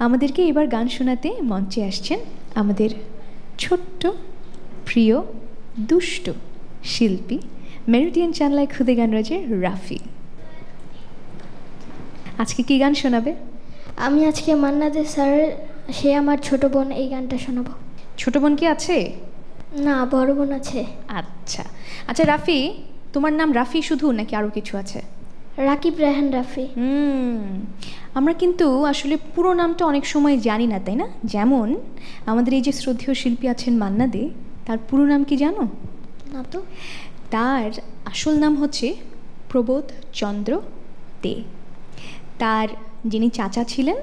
আমাদেরকে এবার গান শোনাতে মঞ্চে আসছেন আমাদের ছোট্ট প্রিয় দুষ্ট শিল্পী মেরিডিয়ান চ্যানেলায় খুদে গান রয়েছে রাফি। আজকে কি গান শোনাবে? আমি আজকে মান্না দে স্যারের সে আমার ছোট বোন এই গানটা শোনাবো। ছোট বোন কি আছে? না, বড় বোন আছে। আচ্ছা আচ্ছা, রাফি তোমার নাম রাফি শুধু নাকি আরও কিছু আছে? রাকিব রায়হান রাফি। আমরা কিন্তু আসলে পুরো নামটা অনেক সময় জানি না, তাই না? যেমন আমাদের এই যে শ্রদ্ধেয় শিল্পী আছেন মান্না দে, তার পুরো নাম কি জানো? না তো। তার আসল নাম হচ্ছে প্রবোধ চন্দ্র দে। তার যিনি চাচা ছিলেন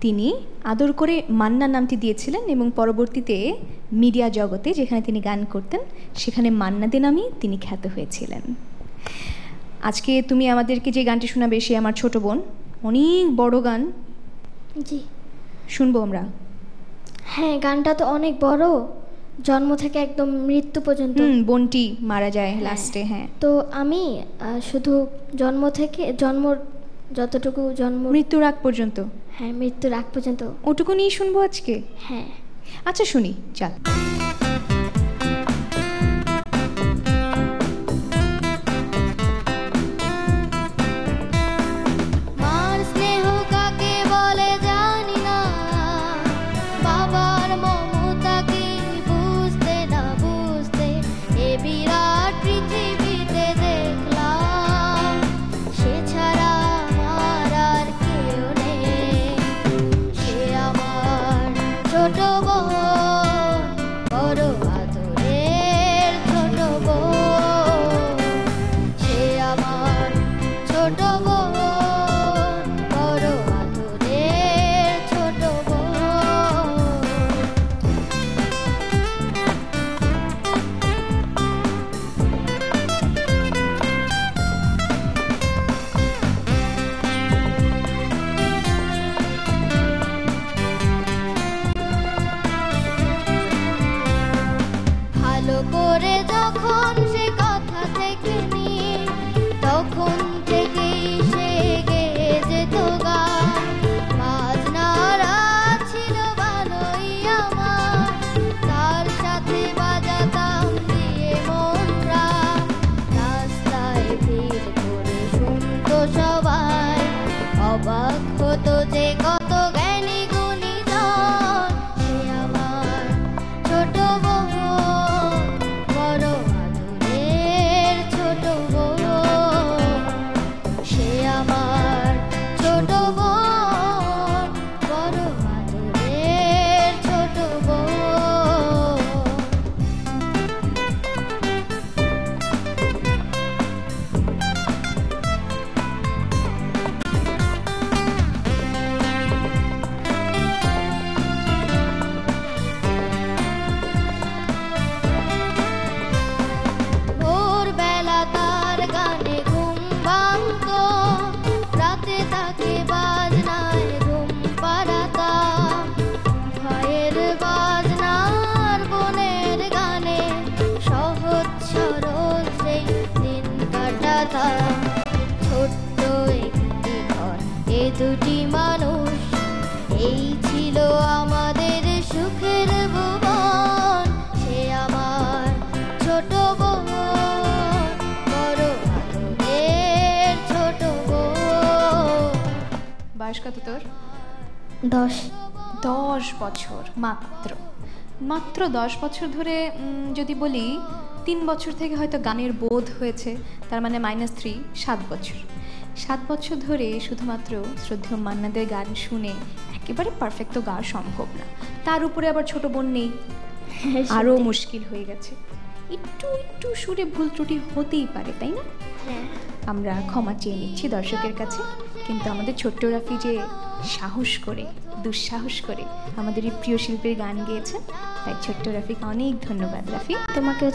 তিনি আদর করে মান্না নামটি দিয়েছিলেন এবং পরবর্তীতে মিডিয়া জগতে যেখানে তিনি গান করতেন সেখানে মান্না দে নামেই তিনি খ্যাত হয়েছিলেন। আজকে তুমি আমাদেরকে যে গানটি শোনাবে সে আমার ছোট বোন, অনেক বড় গান। জি, শুনবো আমরা? হ্যাঁ, গানটা তো অনেক বড়, জন্ম থেকে একদম মৃত্যু পর্যন্ত। বোনটি মারা যায় লাস্টে। হ্যাঁ, তো আমি শুধু জন্ম থেকে যতটুকু জন্ম মৃত্যুর আগ পর্যন্ত। হ্যাঁ, মৃত্যুর আগ পর্যন্ত ওটুকু নিয়ে শুনবো আজকে। হ্যাঁ, আচ্ছা শুনি, চল। দুটি মানুষ এই ছিল আমাদের সুখের ভুবন, সে আমার ছোট বোন, বড় আদরের ছোট বোন। বয়স কত তোর? 10 বছর মাত্র 10 বছর ধরে যদি বলি 3 বছর থেকে হয়তো গানের বোধ হয়েছে, তার মানে -3 7 বছর ধরে শুধুমাত্র শ্রদ্ধেয় মান্না দের গান শুনে একেবারে পারফেক্ট তো গাওয়া সম্ভব না, তার উপরে আবার ছোট বোন নেই, আরও মুশকিল হয়ে গেছে। একটু সুরে ভুল ত্রুটি হতেই পারে, তাই না? আমরা ক্ষমা চেয়ে নিচ্ছি দর্শকের কাছে, কিন্তু আমাদের ছোট্ট রাফি যে সাহস করে দুঃসাহস করে আমাদের এই প্রিয় শিল্পীর গান গেয়েছেন, তাই ছোট্ট রাফিকে অনেক ধন্যবাদ। রাফি, তোমাকেও